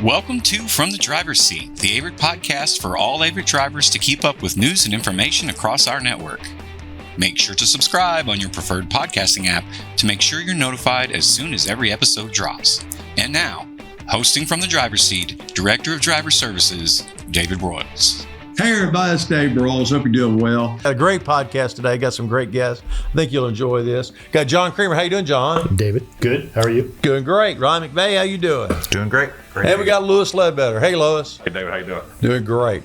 Welcome to From the Driver's Seat, the Averitt podcast for all Averitt drivers to keep up with news and information across our network. Make sure to subscribe on your preferred podcasting app to make sure you're notified as soon as every episode drops. And now, hosting from the driver's seat, Director of Driver Services, David Broyles. Hey everybody, it's David Broyles. Hope you're doing well. A great podcast today. Got some great guests. I think you'll enjoy this. Got John Creamer. How you doing, John? David, good. How are you? Doing great. Ryan McVeigh, how you doing? Doing great. And we got Lewis Ledbetter. Hey, Lewis. Hey, David, how you doing? Doing great.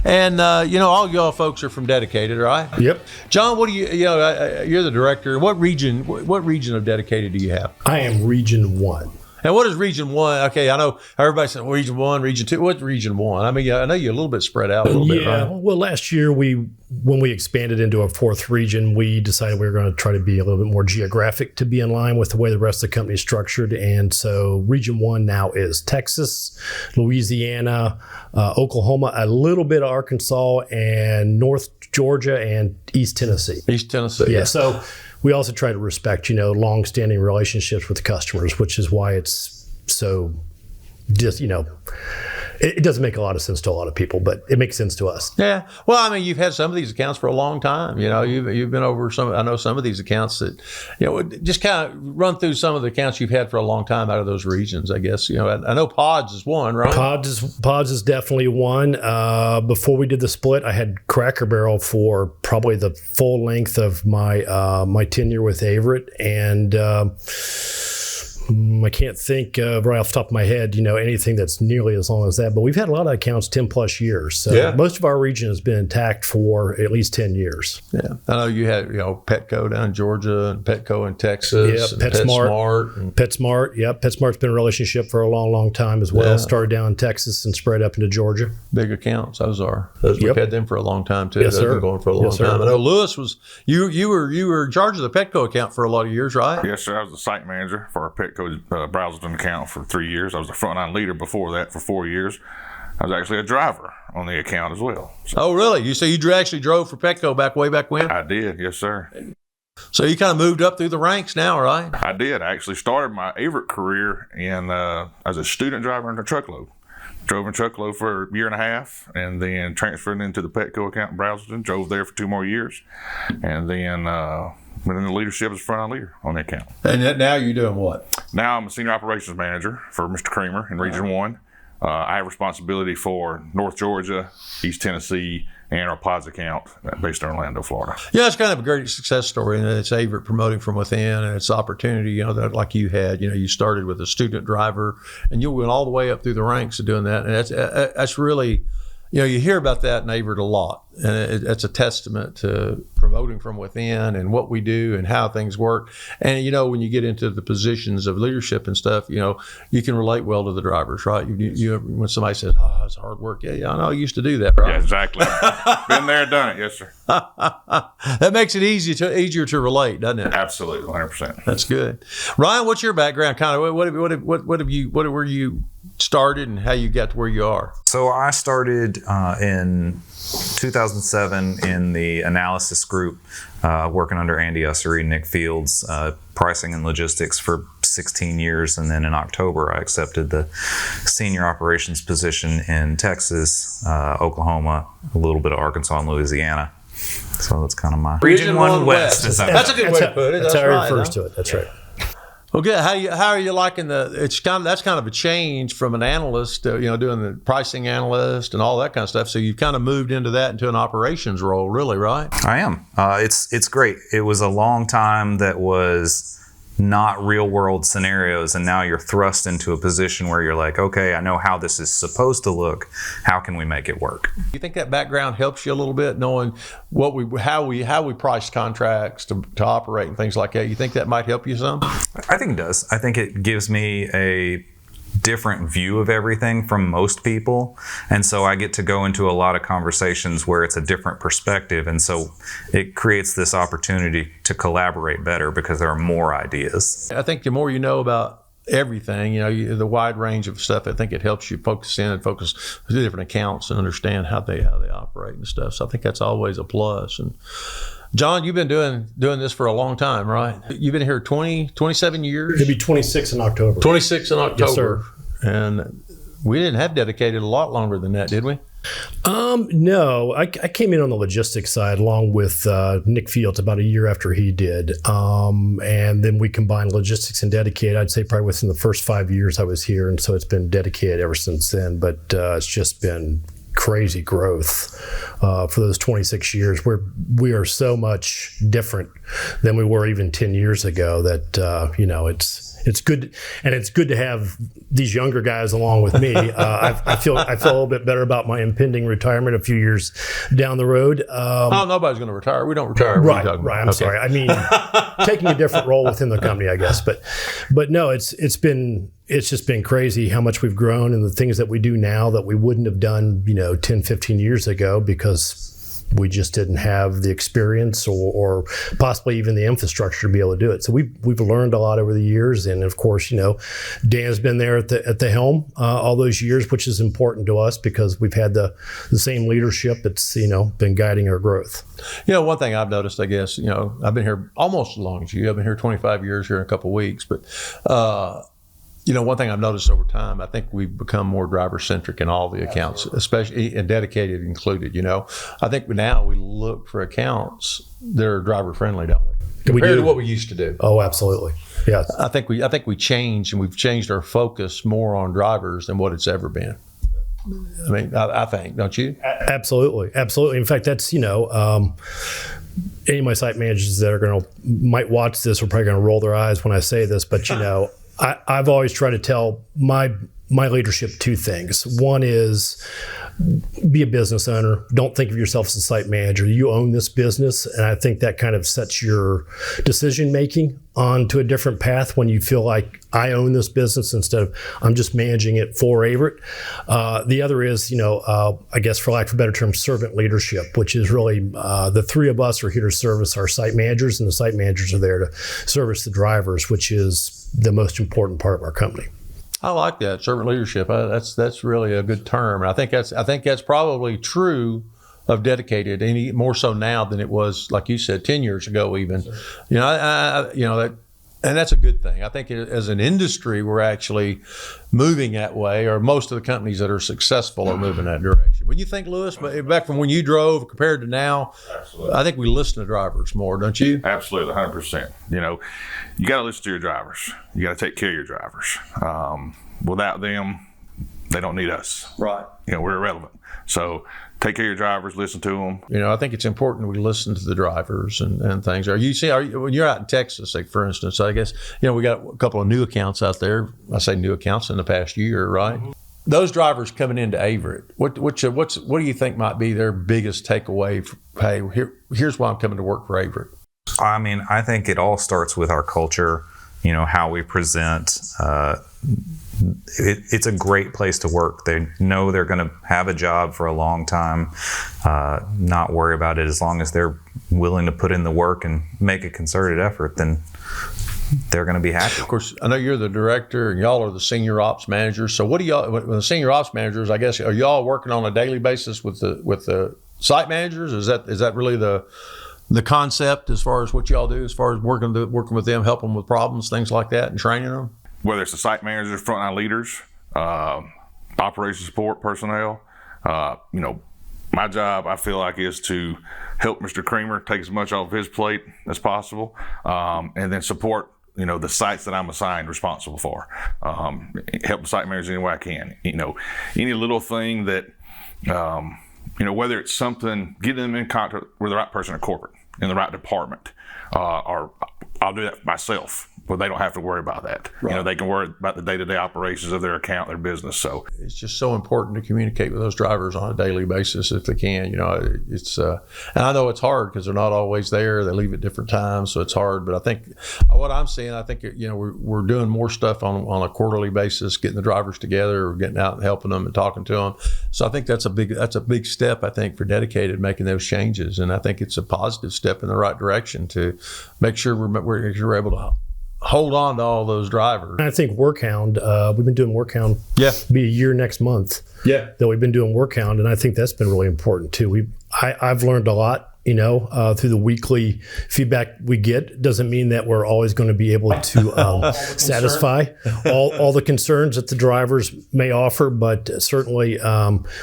And, all y'all folks are from Dedicated, right? Yep. John, what do you're the director. What region of Dedicated do you have? I am Region 1. And what is Region 1? Okay, I know everybody says Region 1, Region 2. What's Region 1? I mean, I know you're a little bit spread out a little bit, right? Well, last year, when we expanded into a fourth region, we decided we were going to try to be a little bit more geographic to be in line with the way the rest of the company is structured. And so Region 1 now is Texas, Louisiana, Oklahoma, a little bit of Arkansas, and North Georgia and East Tennessee. East Tennessee. Yeah. So we also try to respect, long-standing relationships with the customers, which is why it's so just, it doesn't make a lot of sense to a lot of people, but it makes sense to us. Yeah. Well, I mean, you've had some of these accounts for a long time. You've been over some. I know some of these accounts that, just kind of run through some of the accounts you've had for a long time out of those regions. I guess I know Pods is one, right? Pods is definitely one. Before we did the split, I had Cracker Barrel for probably the full length of my tenure with Averitt, and I can't think right off the top of my head, anything that's nearly as long as that. But we've had a lot of accounts 10 plus years. So most of our region has been intact for at least 10 years. Yeah. I know you had, Petco down in Georgia and Petco in Texas. Yeah, PetSmart. PetSmart. Yep. PetSmart's been a relationship for a long, long time as well. Yeah. Started down in Texas and spread up into Georgia. Big accounts. We've had them for a long time too. Yes, sir. Been going for a long time. I know Lewis was, you were in charge of the Petco account for a lot of years, right? Yes, sir. I was the site manager for our Petco Brownston account for 3 years. I was a frontline leader before that for 4 years. I was actually a driver on the account as well. So, oh, really? You actually drove for Petco way back when? I did, yes, sir. So you kind of moved up through the ranks now, right? I did. I actually started my Averitt career as a student driver in a truckload. Drove in truckload for a year and a half, and then transferred into the Petco account in Brownston. Drove there for 2 more years, and then went into leadership as frontline leader on the account. And now you're doing what? Now I'm a senior operations manager for Mr. Creamer in Region 1. I have responsibility for North Georgia, East Tennessee, and our Pods account based in Orlando, Florida. Yeah, it's kind of a great success story, and it's Averitt promoting from within, and it's opportunity, that like you had. You started with a student driver, and you went all the way up through the ranks of doing that, and that's really, you hear about that in Averitt a lot, and it's a testament to promoting from within and what we do and how things work. And when you get into the positions of leadership and stuff, you can relate well to the drivers, right? When somebody says, "Oh, it's hard work," yeah, I know I used to do that, right? Yeah, exactly. Been there, done it, yes, sir. That makes it easier to relate, doesn't it? Absolutely, 100%. That's good. Ryan, what's your background? Kind of what were you started and how you got to where you are? So I started in 2007 in the analysis group, working under Andy Ussery, Nick Fields, pricing and logistics for 16 years. And then in October, I accepted the senior operations position in Texas, Oklahoma, a little bit of Arkansas and Louisiana. So that's kind of my Region 1 West. That's a good way to put it. That's how he refers to it. That's right. Well, good. How are you liking that's kind of a change from an analyst, doing the pricing analyst and all that kind of stuff. So you've kind of moved into an operations role, really, right? I am. It's great. It was a long time that was not real world scenarios, and now you're thrust into a position where you're like, okay, I know how this is supposed to look. How can we make it work? You think that background helps you a little bit, knowing how we price contracts to operate and things like that? You think that might help you some? I think it does. I think it gives me a different view of everything from most people, and so I get to go into a lot of conversations where it's a different perspective, and so it creates this opportunity to collaborate better because there are more ideas. I think the more you know about everything, the wide range of stuff, I think it helps you focus the different accounts and understand how they operate and stuff. So I think that's always a plus. And John, you've been doing this for a long time, right? You've been here 27 years? It'll be 26 in October. 26 in October. Yes, sir. And we didn't have dedicated a lot longer than that, did we? No, I came in on the logistics side along with Nick Fields about a year after he did. And then we combined logistics and dedicated, I'd say probably within the first 5 years I was here. And so it's been dedicated ever since then. But it's just been crazy growth for those 26 years. We are so much different than we were even 10 years ago that, it's good, and it's good to have these younger guys along with me. I feel a little bit better about my impending retirement a few years down the road. Nobody's going to retire. We don't retire. Right. I'm sorry. I mean, taking a different role within the company, I guess. But no, it's just been crazy how much we've grown and the things that we do now that we wouldn't have done, 10, 15 years ago because we just didn't have the experience or possibly even the infrastructure to be able to do it. So we've learned a lot over the years. And of course, Dan's been there at the helm all those years, which is important to us because we've had the same leadership that's, been guiding our growth. One thing I've noticed, I guess, I've been here almost as long as you. I've been here 25 years here in a couple of weeks, but one thing I've noticed over time, I think we've become more driver-centric in all the accounts, especially and dedicated included. I think now we look for accounts that are driver-friendly, don't we? Compared to what we used to do. Oh, absolutely. Yeah. I think we changed, and we've changed our focus more on drivers than what it's ever been. I mean, I think, don't you? Absolutely. In fact, that's any of my site managers that might watch this are probably going to roll their eyes when I say this, but I've always tried to tell my leadership two things. One is be a business owner. Don't think of yourself as a site manager. You own this business, and I think that kind of sets your decision making onto a different path when you feel like I own this business instead of I'm just managing it for Averitt. The other is, I guess for lack of a better term, servant leadership, which is really the three of us are here to service our site managers, and the site managers are there to service the drivers, which is the most important part of our company. I like that, servant leadership. That's really a good term. And I think that's probably true of dedicated, any more so now than it was, like you said, 10 years ago even. Sure. And that's a good thing. I think as an industry, we're actually moving that way, or most of the companies that are successful are moving that direction. When you think, Lewis, back from when you drove compared to now, absolutely. I think we listen to drivers more, don't you? Absolutely, 100%. You got to listen to your drivers. You got to take care of your drivers. Without them, they don't need us. Right. We're irrelevant. So take care of your drivers, listen to them. I think it's important we listen to the drivers and things. When you're out in Texas, like for instance, I guess, we got a couple of new accounts out there. I say new accounts in the past year, right? Mm-hmm. Those drivers coming into Averitt, what do you think might be their biggest takeaway? Hey, here's why I'm coming to work for Averitt. I mean, I think it all starts with our culture, how we present. It's a great place to work. They know they're going to have a job for a long time, not worry about it. As long as they're willing to put in the work and make a concerted effort, then they're going to be happy. Of course, I know you're the director and y'all are the senior ops managers. So what do y'all, when the senior ops managers, I guess, are y'all working on a daily basis with the site managers? Is that really the concept as far as what y'all do, as far as working with them, helping them with problems, things like that, and training them? Whether it's the site managers, frontline leaders, operations support personnel, my job, I feel like, is to help Mr. Creamer take as much off his plate as possible, and then support, the sites that I'm assigned responsible for. Help the site managers any way I can. Any little thing that, whether it's something, getting them in contact with the right person at corporate, in the right department, or I'll do that myself. But they don't have to worry about that. Right. They can worry about the day-to-day operations of their account, their business. So it's just so important to communicate with those drivers on a daily basis if they can. It's and I know it's hard because they're not always there. They leave at different times, so it's hard. But I think what I'm seeing, we're doing more stuff on a quarterly basis, getting the drivers together, or getting out and helping them and talking to them. So I think that's a big step, I think, for dedicated, making those changes. And I think it's a positive step in the right direction to make sure we're able to hold on to all those drivers. I think Workhound, we've been doing Workhound. Yeah, be a year next month. Yeah, that we've been doing Workhound, and I think that's been really important too. I've learned a lot through the weekly feedback we get. Doesn't mean that we're always going to be able to satisfy all the concerns that the drivers may offer, but certainly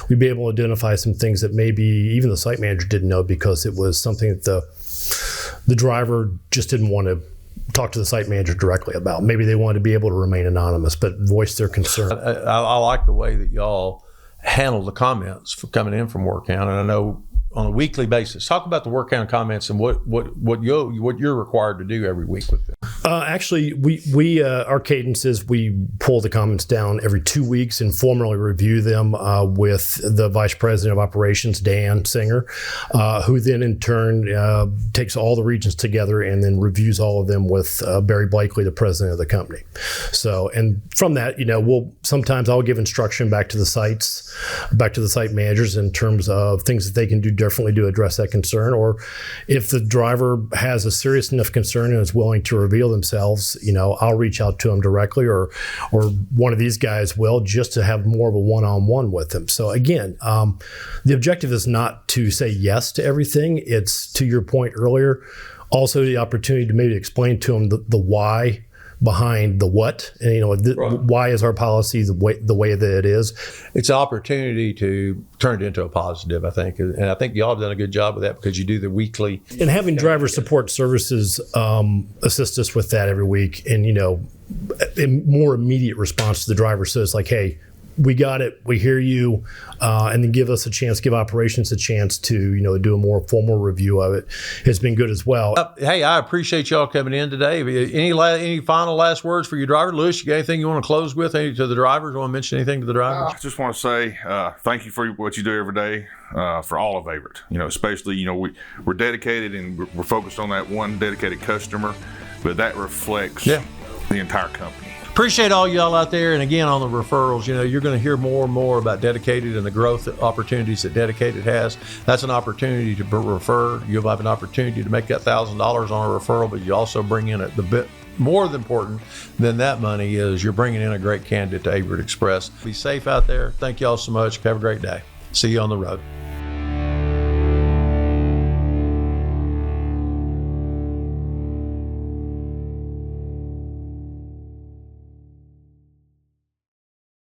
we'd be able to identify some things that maybe even the site manager didn't know, because it was something that the driver just didn't want to talk to the site manager directly about. Maybe they wanted to be able to remain anonymous, but voice their concern. I like the way that y'all handle the comments for coming in from work count, and I know on a weekly basis. Talk about the work count comments and what you're required to do every week with them. Actually, we our cadence is we pull the comments down every 2 weeks and formally review them with the Vice President of Operations, Dan Singer, who then in turn takes all the regions together and then reviews all of them with Barry Blakely, the president of the company. So, and from that, I'll give instruction back to the site managers in terms of things that they can do differently to address that concern, or if the driver has a serious enough concern and is willing to reveal themselves, I'll reach out to them directly, or one of these guys will, just to have more of a one-on-one with them. So again, the objective is not to say yes to everything. It's, to your point earlier, also the opportunity to maybe explain to them the why behind the what, and why is our policy the way that it is. It's an opportunity to turn it into a positive, I think, and I think y'all have done a good job with that, because you do the weekly. And having driver support services assist us with that every week, and in more immediate response to the driver. So it's like, hey, we got it, we hear you, and then give operations a chance to do a more formal review of it has been good as well. Hey, I appreciate y'all coming in today. Any final last words for your driver? Lewis, you got anything you want to close with? Any to the drivers? Want to mention anything to the drivers? I just want to say thank you for what you do every day for all of Averitt. Especially we're dedicated and we're focused on that one dedicated customer, but that reflects the entire company. Appreciate all y'all out there. And again, on the referrals, you're going to hear more and more about Dedicated and the growth opportunities that Dedicated has. That's an opportunity to refer. You'll have an opportunity to make that $1,000 on a referral, but you also bring in the bit more than important than that money is you're bringing in a great candidate to Averitt Express. Be safe out there. Thank y'all so much. Have a great day. See you on the road.